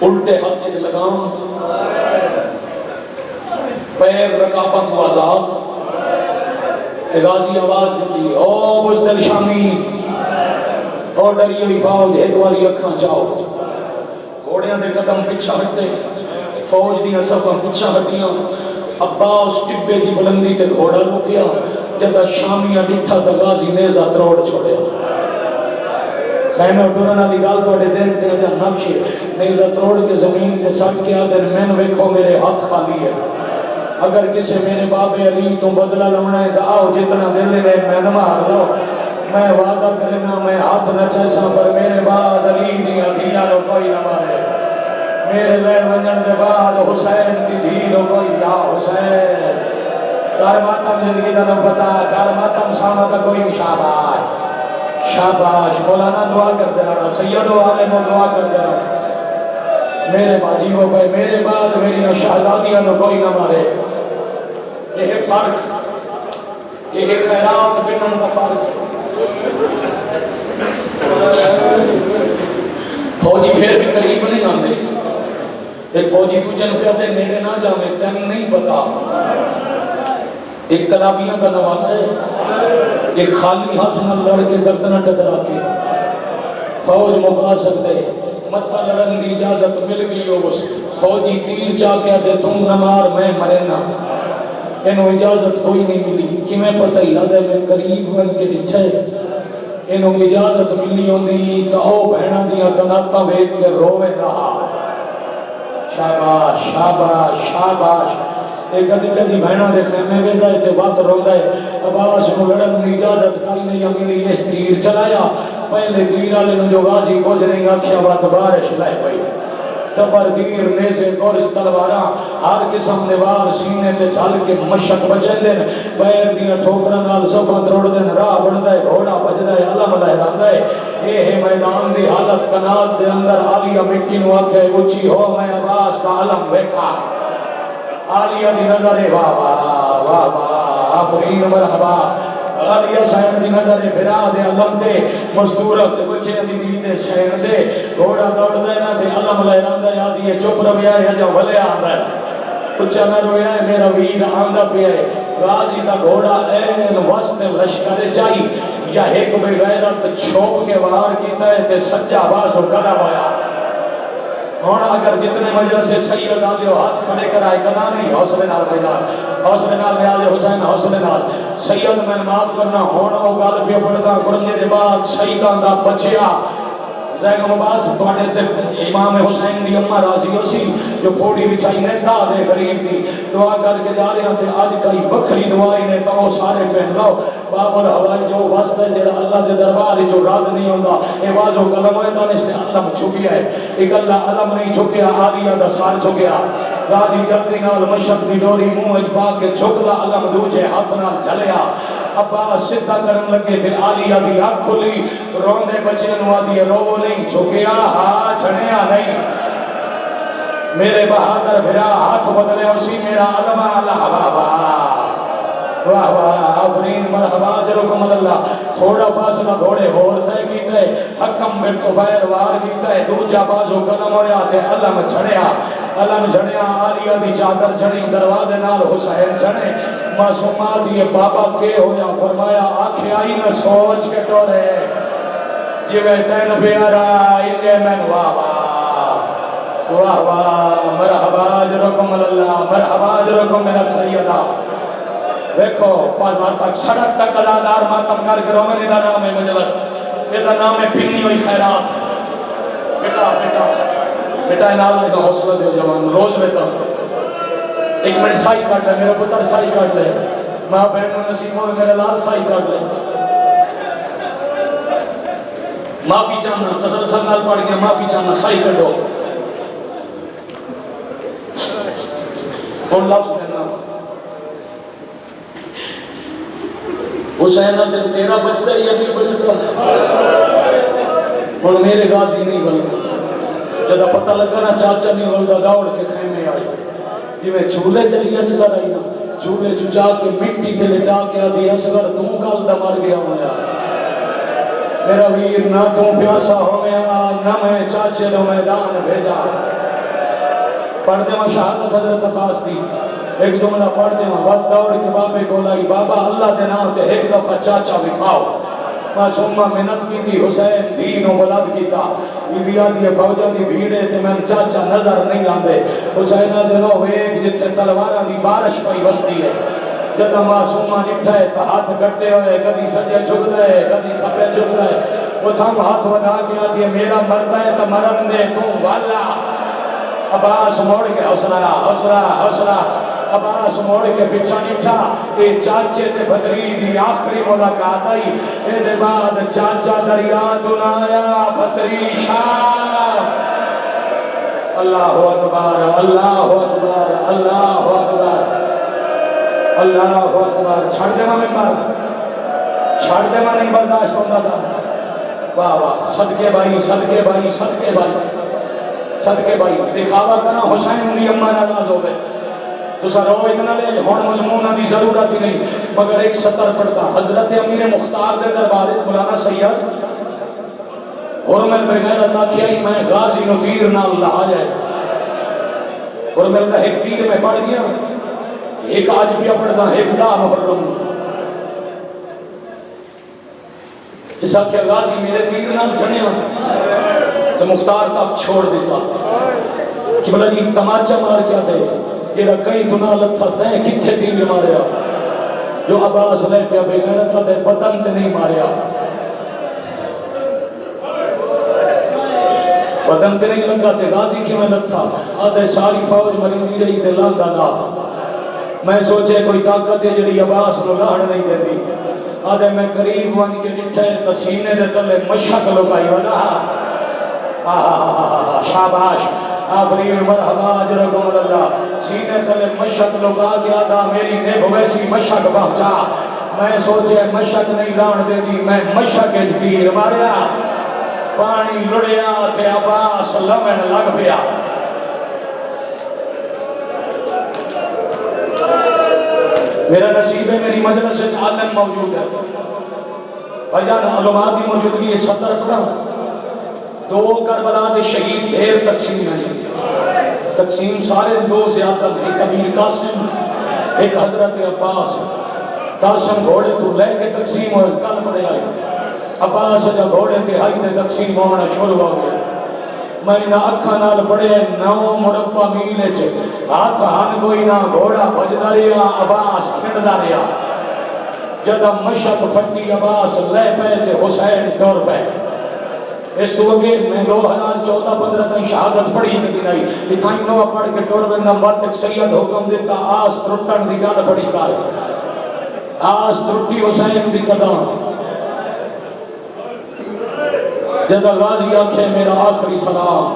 الٹے ہاتھ سے لگام پیر رکابت و آزاد غازی آواز دیتی او بزدل شامی او ڈری ہوئی فوج ایک واری اکھاں چاہو گھوڑیاں دے قدم پچھا ہٹے فوج دیاں صفاں پچھا ہٹیاں عباس ٹبے دی بلندی تے گھوڑا روکیا جدہ شامیاں ڈٹھا تا غازی نیزہ تروڑ چھوڑے خیمہ ٹورنا دی گال تو اڈے ذہن تے جا نقشی نیزہ تروڑ کے زمین تے سٹ کیا دن میں ویکھو میرے ہاتھ خالی ہے اگر کسے میرے باب علی تو بدلہ لونا ہے تو آؤ جتنا دل لے میں نہ مار لو میں وعدہ کرنا میں ہاتھ نہ چیسا پر میرے بعد علی دیا دیا لو کوئی نہ مارے میرے لے ونجن دے بعد حسین کی دھی لو کوئی یا حسین کار ماتم زندگی دا نو پتا کار ماتم سامتا کوئی شاباش شاباش مولانا دعا کر دے رہا سید و عالم و دعا کر دے رہا میرے باجی ہو گئے میرے بعد میری شہزادیاں نو کوئی نہ مارے یہ فرق یہ خیرات بنن کا فرق فوجی پھر بھی قریب نہیں آندے ایک فوجی تو جن پہ آتے نیڑے نہ جاوے تن نہیں پتا ایک کلابیاں کا نواز ہے ایک خالی ہاتھ نہ لڑ کے گردنہ ٹکرا کے فوج مقا سکتے مطا لڑن دی اجازت مل گئی ہو بس فوجی تیر چاہ کے دے تم نہ مار میں مرنا انہوں اجازت کوئی نہیں ملی کہ میں پتہ ہی آدھے میں قریب بن کے نچھے انہوں اجازت ملی ہوں دی تو او بہنہ دیا کناتا بیت کے روے رہا شاباش شاباش شاباش ایک ادھی کدھی بہنہ دیکھنے میں بھی رہے تھے بات رو گئے عباس کو لڑن دی اجازت کوئی نہیں ملی اس تیر چلایا پہلے تیر آلے جو غازی کچھ نہیں اکشا بات بارش لائے پئی تبر دیر نیزے گورج تلوارا ہر قسم نوار سینے سے چال کے مشک بچے دن پیر دیا ٹھوکرا نال صفا تروڑ دن راہ بڑھ دائے گھوڑا بج دائے علم لہران دائے اے ہے میدان دی حالت کنات دے اندر آلیہ مٹی نو آکھے اچھی ہو میں عباس کا علم بیکھا آلیہ دی نظر واہ واہ واہ واہ آفرین مرحبا آلیہ صاحب دی نظر بھرا دے علم دے مزدورت دے بچے دی دیتے شہر دے گھوڑا دوڑ دے نا دے علم لہران دے آدھی ہے چپ رویا ہے جو بھلے آندہ ہے کچھا نہ رویا ہے میرا ویر آندہ پہ ہے غازی دا گھوڑا این وسط لشکر چاہی یا ایک بے غیرت چھوپ کے وار کیتا ہے تے سجا باز و کلا بایا ہونا اگر جتنے مجلس سے سید آدھے ہو ہاتھ کھڑے کرائے کنا نہیں حوصلے نال حوصلے نال آدھے حسین حوصلے نال سید میں معاف کرنا ہونا ہو گال پہ پڑھتا کرنے دے بعد شہیدان دا بچیا زین مباس پڑھے تے امام حسین دی امہ راضی ہو سی جو پھوڑی بچائی نے دا دے غریب دی دعا کر کے جا رہے ہیں تے آج کئی وکھری دعائی نے تو سارے پہن لاؤ بابر ہوائی جو واسطہ جیڑا اللہ سے دربار جو راد نہیں ہوندہ اے بازو کلم ہوئے دانش نے علم چھکیا ہے ایک اللہ علم نہیں چھکیا آلیہ دا سال چھکیا راضی جلدی نال مشک دی ڈوری منہ اجبا کے چھکلا علم دوجے ہاتھ نال چلیا عباس سدھا کرن لگے تھے آلیہ دی آنکھ کھلی روندے بچے نوا دی رو نہیں چھکیا ہاں چھڑیا نہیں میرے بہادر بھرا ہاتھ بدلے اسی میرا علمہ اللہ بابا واہ واہ آفرین مرحبا جرکم اللہ تھوڑا فاصلہ گھوڑے ہوڑتے کیتے حکم بن طفیر وار کیتے دوجہ بازو قلم ہویا تے علم جھڑیا آلیہ دی چادر جھڑی دروازے نال حسین جھڑے معصومات یہ بابا کے ہویا فرمایا آنکھیں آئی نہ سوچ کے ٹورے جوے تین پیارا انجے من واہ واہ واہ مرحبا جرکم اللہ مرحبا جرکم من السیدہ دیکھو پانچ بار تک سڑک تک علادار ماتم کر کے رومے دا نام ہے مجلس یہ دا نام ہے پھنی ہوئی خیرات بیٹا انال لگا حوصلہ دے جوان روز بیٹا ایک منٹ سائی کاٹ لے میرے پتر سائی کاٹ لے ماں بہن و نصیبوں میں میرے لال سائی کاٹ لے معافی چاہنا تسلسل نال پڑھ کے معافی چاہنا سائی کٹو اور لفظ دینا حسین جب تیرا بچتا ہے یا نہیں بچتا اور میرے غازی نہیں بلتا جب پتہ لگا نا چاچا نہیں بلتا دوڑ کے خیمے آئی جی میں چولے چلی اصغر آئی نا چولے چجا کے مٹی تے لٹا کے آدھی اصغر تم کال دا مر گیا ہوں یا میرا ویر نہ تم پیاسا ہو گیا نہ میں چاچے نو میدان بھیجا پڑھ دے شہادت حضرت عباس دی ایک جملہ پڑھ دے وقت دوڑ کے بابے کو لائی بابا اللہ دے نام تے ایک دفعہ چاچا دکھاؤ معصومہ محنت کی تھی حسین دین و بلد کی تا بی بی آدھی فوجہ دی بھیڑے تے میں چاچا نظر نہیں آندے حسین دنو ایک جتھے تلوارہ دی بارش پئی وستی ہے جدہ معصومہ نٹھا ہے تو ہاتھ گٹے ہوئے کدی سجے جھک رہے کدی کھپے جھک رہے وہ تھم ہاتھ ودا کے آتی ہے میرا مرد ہے تو مرن دے تو والا عباس موڑ کے حسرہ عباس موڑ کے پچھا نٹھا کہ چاچے تے بھتری دی آخری ملاقات آئی اے دے بعد چاچا دریا دنایا بھتری شاہ اللہ اکبر اللہ اکبر اللہ اکبر اللہ اکبر چھڑ دے میں چھڑ دے میں نہیں برداشت ہوتا تھا واہ واہ صدقے بھائی صدقے بھائی صدقے بھائی صدقے بھائی دکھاوا کرنا حسین انہی اممہ ناراض ہو گئے تو سر رو اتنا لے ہون مضمونہ دی ضرورت ہی نہیں مگر ایک سطر پڑتا حضرت امیر مختار دے دربارت مولانا سید حرمت بغیر عطا کیا ہی میں غازی نو تیر نہ اللہ آ جائے حرمت کا ایک تیر میں پڑ گیا ایک آج بھی پڑھتا ایک دا محرم اس آکھیا غازی میرے تیر نال چھڑیا تو مختار تک چھوڑ دیتا کہ بلا جی تماچا مار کیا دے یہ کئی دنا لتھا تین کتھے تیر ماریا جو عباس لے پیا بے غیرت دے بدن تے نہیں ماریا بدن تے نہیں لگا تے غازی کی میں لتھا آدھے ساری فوج مریندی رہی تے لانگا نا میں سوچے کوئی طاقت ہے جڑی عباس نو لاڑ نہیں دے دی آدھے میں قریب وان کے نٹھے تسینے دے تلے مشک لگائی ودا شاباش آفرین مرحبا اجرکم اللہ سینے تلے مشک لگا گیا تھا میری نیب ویسی مشک پہنچا میں سوچے مشک نہیں لاڑ دے دی میں مشک تیر ماریا پانی لڑیا تے عباس لمن لگ پیا میرا نصیب ہے میری مجلس سے عالم موجود ہے بھائیان علماء کی موجودگی اس سطر پڑا دو کربلا دے شہید دیر تقسیم ہے تقسیم سارے دو زیادہ ایک امیر قاسم ایک حضرت عباس قاسم گھوڑے تو لے کے تقسیم ہوئے کل پڑے آئی عباس جب گھوڑے تہائی دے تقسیم ہونا شروع ہو گیا میں نہ اکھا نال پڑے 9 مربع میل چ ہاتھ ہن کوئی نہ گھوڑا بجدا رہیا عباس کھڑدا رہیا جد مشک پھٹی عباس لے پے تے حسین ڈور پے اس تو اگے میں 2014-15 تک شہادت پڑھی نہیں آئی لکھائی نو پڑھ کے ٹور بندہ مت سید حکم دیتا آس ٹرٹن دی گل پڑھی کر آس ٹرٹی حسین دی قدم جدہ غازی آنکھے میرا آخری سلام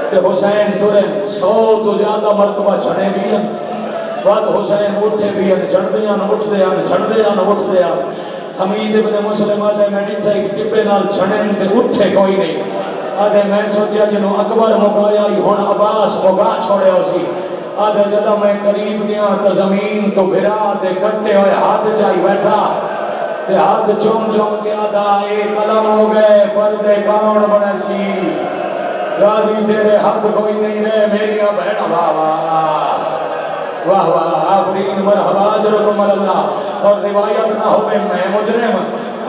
تے حسین ٹورے 100 تو زیادہ مرتبہ چھڑے بھی ہیں بات حسین اٹھے بھی ہیں چھڑ دے ہیں اٹھ دے ہیں چھڑ دے ہیں اٹھ دے ہیں حمید ابن مسلم آجائے میں ڈٹھا ایک ٹپے نال چھڑیں تے اٹھے کوئی نہیں آدھے میں سوچیا جنہوں اکبر مگایا ہی ہون عباس مگا چھوڑے ہو سی آدھے جدہ میں قریب گیا تو زمین تو گھرا دے کٹے ہوئے ہاتھ چاہی بیٹھا تے ہاتھ چون چون کے آدھا ایک قلم ہو گئے پردے کون بنے سی غازی تیرے ہاتھ کوئی نہیں رہے میری بہن واہ واہ واہ واہ آفرین مرحبا اجرکم اللہ اور روایت نہ ہوئے میں مجرم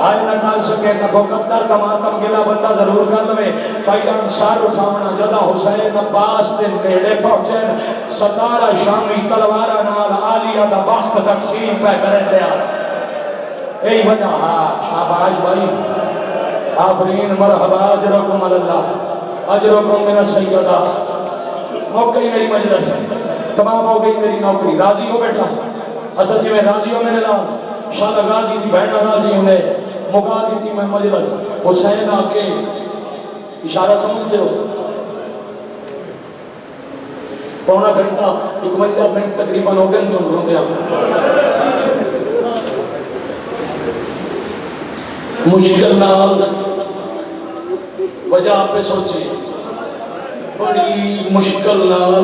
آج نہ کال سکے تکو قدر کا ماتم گلا بندہ ضرور کر لوے بھائی انصار اٹھاونا جدہ حسین عباس دے نیڑے پہنچیں 17 شامی تلوارہ نال آلیہ دا بخت تقسیم پہ کرے دیا ای وجہ شاباش بھائی آفرین مرحبا اجرکم اللہ اجرکم من السیدہ موقعی میری مجلس تمام ہو گئی میری نوکری راضی ہو بیٹھا اصل جی میں راضی ہو میرے لال شاہ غازی تھی بہنہ راضی ہونے مقا دی تھی میں مجلس حسین آکے اشارہ سمجھتے ہو پونا گھنٹہ 51 منٹ تقریباً ہو گئے تم روندے ہیں مشکل نال وجہ آپ پہ سوچے بڑی مشکل نال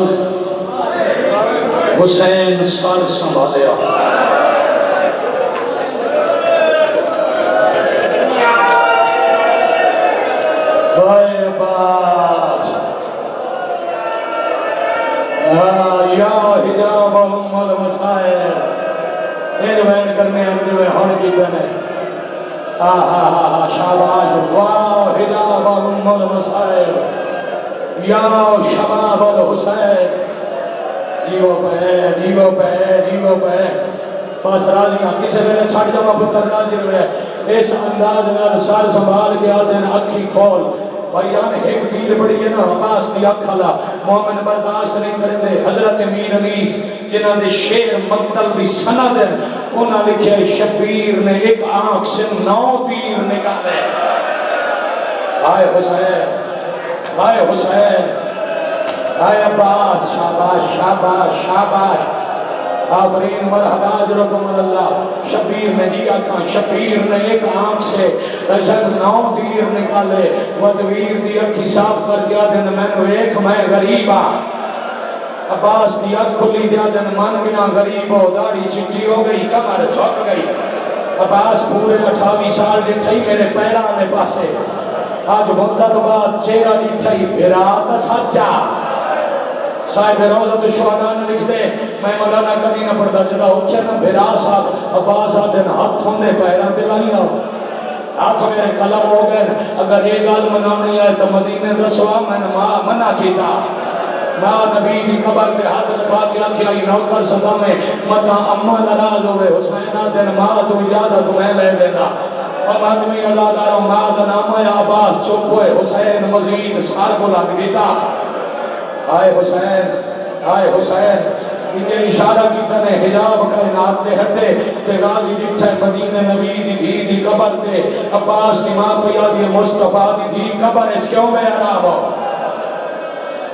حسین سر سنبھالیا بھائی عباس کرنے جو ہے ہون کی بنے شاباش واہ حجاب ام المصائب یا شباب الحسین جیو پہ بس راضی ہاں کسے میرے چھڑ جاؤں پتر راضی ہوئے اس انداز میں سال سنبھال کے آتے ہیں اکھی کھول بھائیان ایک تیر بڑی ہے نا عباس دی اکھلا مومن برداشت نہیں کرتے حضرت امیر انیس جنہاں دے شیر مقتل دی سند ہے انہاں لکھے شبیر نے ایک آنکھ سے 9 تیر نکالے ہائے حسین ہائے عباس شاباش آفرین مرحبا جرکم اللہ شبیر نے جی آنکھاں شبیر نے ایک آنکھ سے رجل 9 تیر نکالے وطویر دی اکھی صاف کر دیا دن میں غریبا عباس دی اکھ کھلی دیا دن من گیا غریب ہو داڑھی چچی ہو گئی کمر جھک گئی عباس پورے 28 سال ڈٹھائی میرے پیرانے پاسے آج بندہ تو بعد چہرہ ڈٹھائی بھرات سچا صاحب روزت شہداء نے لکھ دے میں مولانا کدی نہ پڑھتا جدا اچھا نہ بھرا صاحب عباس آدھے ہاتھ ہوندے پیران دلائی آؤ ہاتھ میرے قلم ہو گئے اگر یہ گال منامنی آئے تو مدینہ رسوا میں نے منع کیتا ماں نبی دی قبر تے ہاتھ رکھا کے آکھیا یہ نوکر صدا میں متا اممہ نراز ہوئے حسین آدھے ماں تو اجازت میں لے دینا اور آدمی ازاداروں ماں دنامہ عباس چپ ہوئے حسین مزید سار کو لگ گیتا آئے حسین یہ اشارہ کی تنے حجاب کائنات دے ہٹے تے غازی ڈٹھے مدینہ نبی دی دی قبر تے عباس دی ماں پیادی مصطفیٰ دی قبر اچھ کیوں میں عراب ہو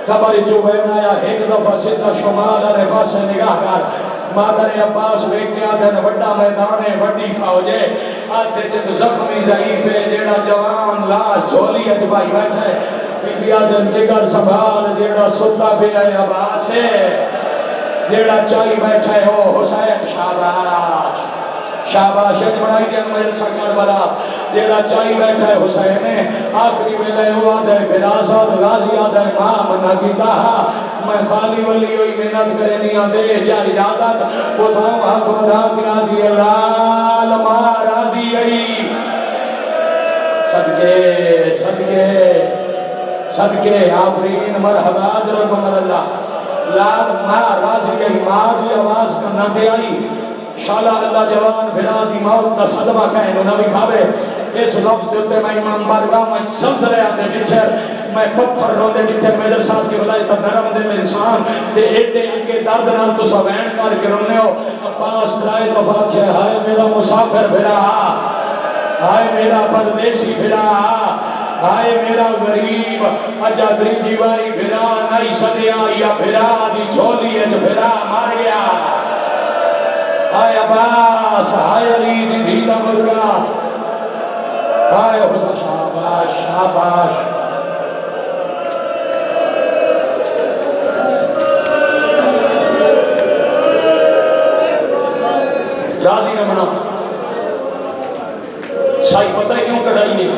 قبر جو بینایا ایک دفعہ سدھا شمال آنے پاسے نگاہ کر مادر عباس ویکیا دن وڈا میدانے وڈی فوجے آتے چند زخمی ضعیفے جیڑا جوان لاش جھولی اجبائی بیٹھے بیا دن جگر سنبھال جیڑا ستا بھی آئے عباس ہے جیڑا چاہی بیٹھے ہو حسین شاباش اج بڑھائی دین مجل سکر بلا جیڑا چاہی بیٹھے حسین ہے آخری ملے ہوا دے براسات غازی آدھے ماں منا کی تاہا میں خالی ولی ہوئی منت کرے نہیں آدھے چاہی جادت اتھاؤں حق ودا کیا دی لال ماں راضی آئی صدقے آفرین مرحبا جرکم اللہ لال ماں راضی آئی ماں دی آواز کرنا دے آئی شالا اللہ جوان بھرا دی موت دا صدمہ کہیں نہ بھی کھاوے اس لفظ دیتے میں امام بارگاہ میں سلسلے آتے جچھر میں پتھر روندے ڈٹھے میدر صاحب کی بلائی تا نرم دے میں انسان تے ایڈے انگے درد نال تو سوین کر کے رونے ہو عباس درائے دفاع کیا ہائے میرا مسافر بھرا ہائے میرا پردیسی بھرا ہائے میرا غریب اجا دری جیواری بھرا نائی صدیا یا بھرا دی چھولی اچ بھرا مار گیا ہائے عباس ہائے علی دی دھیدہ مرگا ہائے حسن شاباش راضی نہ بنا سائی پتہ ہے کیوں کڑھائی نہیں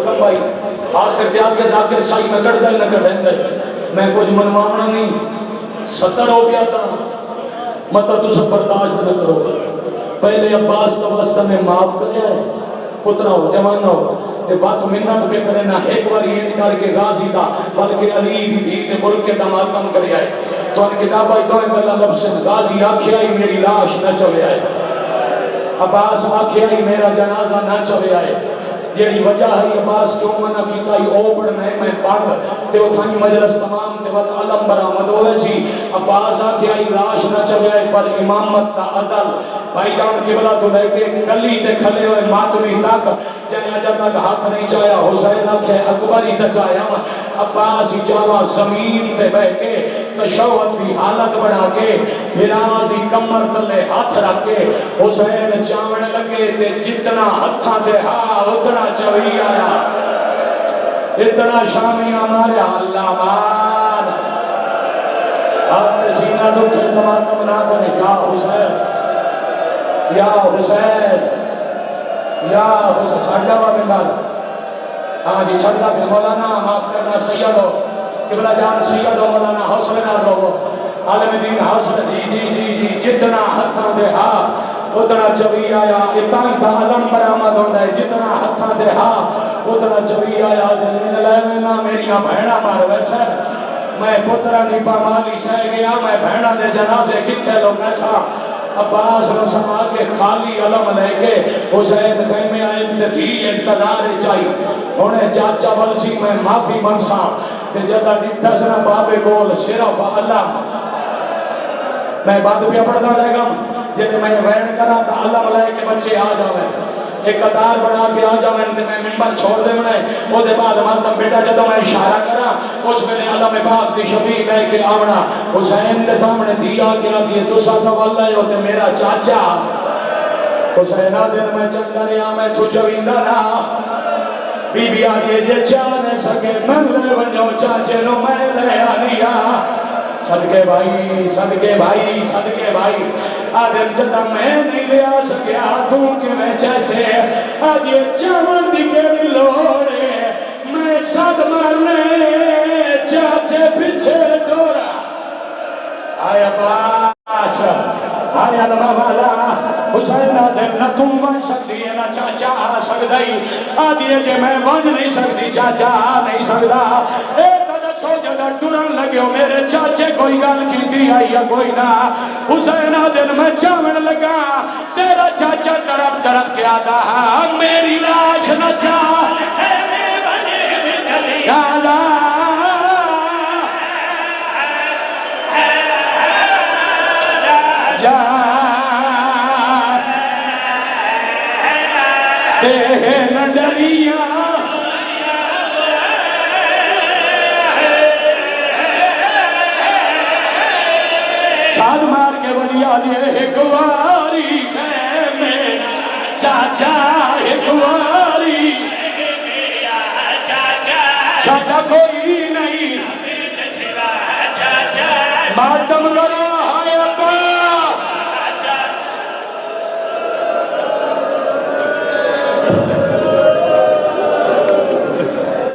علم بھائی آخر جا کے ذاکر سائی میں کڑھ جائے نہ کڑھیں گے میں کچھ منوانا نہیں 70 ہو گیا تھا مطلع تو سب برداشت نہ کرو پہلے عباس توسطہ میں معاف کرے پترہ ہو جوان ہو تے بات منت پہ کرے نہ ایک بار یہ نکار کے غازی دا بلکہ علی دی تھی تے ملک کے دماتم کرے آئے تو ان کتابہ دوئے بلا لبسن غازی آکھے آئی میری لاش نہ چلے آئے عباس آکھے آئی میرا جنازہ نہ چلے آئے جیڑی وجہ ہے عباس کیوں منع کیتا ہی اوپڑ میں پڑھ تے اتھانی مجلس تمام تے وقت علم برآمد ہوئے سی عباس آکھے آئی لاش نہ چلے آئے پر امامت تا عدل بھائی جان قبلہ تو لے کے گلی تے کھلے ہوئے ماتمی تک جائے آجا تک ہاتھ نہیں چاہیا حسین آکھے اکبری تچایا عباس ہی چاہا زمین تے بہ کے تشوت بھی حالت بڑھا کے بھرا دی کمر تلے ہاتھ رکھ کے حسین چاوڑ لگے تے جتنا ہتھاں دے ہاں اتنا چوئی آیا اتنا شامی ہمارے اللہ مار ہاتھ سینہ دکھے تماتم نہ کرے یا حسین ساڑھا ہوا بندار ہاں جی چھڑتا کہ مولانا معاف کرنا سید ہو قبلہ جان سید ہو مولانا حوصلے نہ ہو عالم دین حوصلے جی جتنا ہتھاں دے ہاں اتنا چوی آیا اتنا ہی تا علم برآمد ہوتا ہے جتنا ہتھاں دے ہاں اتنا چوی آیا دلین لے میں نہ میریاں بہنہ مار ویسے میں پترہ نہیں پامالی سہ گیا میں بہنہ دے جنازے کتھے لوگ ایسا عباس نے سما کے خالی علم لے کے حسین خیمے آئے انتدی انتظار چاہیے انہیں چاچا بلسی میں معافی منسا کہ جدہ ڈسنا بابے گول صرف علم میں بات پہ پڑھنا جائے گا جیسے میں وین کرا تھا علم لے کے بچے آ جاویں ایک قطار بنا کے آ جاویں تے میں ممبر چھوڑ دے بنے وہ دے بعد ماتم بیٹا جدو میں اشارہ کرا اس میں نے علم پاک دی شبیہ لے کے آونا حسین کے سامنے دیا کیا کہ تو ساتھ واللہ ہوتے میرا چاچا حسین دل میں چل رہا میں تو چویندہ نا بی بی آگے جے چانے سکے من لے بنجو چاچے نو میں لے آنیا صدقے بھائی صدقے بھائی صدقے بھائی آدم جدہ میں نہیں لیا سکیا تو کہ میں جیسے آج یہ چاون دی کے لوڑے میں صد مرنے چاچے پیچھے ڈورا آئے عباس آئے علمہ والا حسین آدم نہ تم ون سکتی ہے نہ چاچا آ سکتی آج یہ کہ میں ون نہیں سکتی چاچا آ نہیں سکتا ایک سو جگہ ٹرن لگے ہو میرے چاچے کوئی گل کی دیا یا کوئی نہ حسین دن میں چاون لگا تیرا چاچا تڑپ تڑپ کے آدھا میری لاش نہ چاہ یا اللہ جا تین ڈریاں ساتھ مار کے بلیا دیے ایک واری میں چاچا ایک واری ساتھا کوئی نہیں ماتم کرو ہائے عباس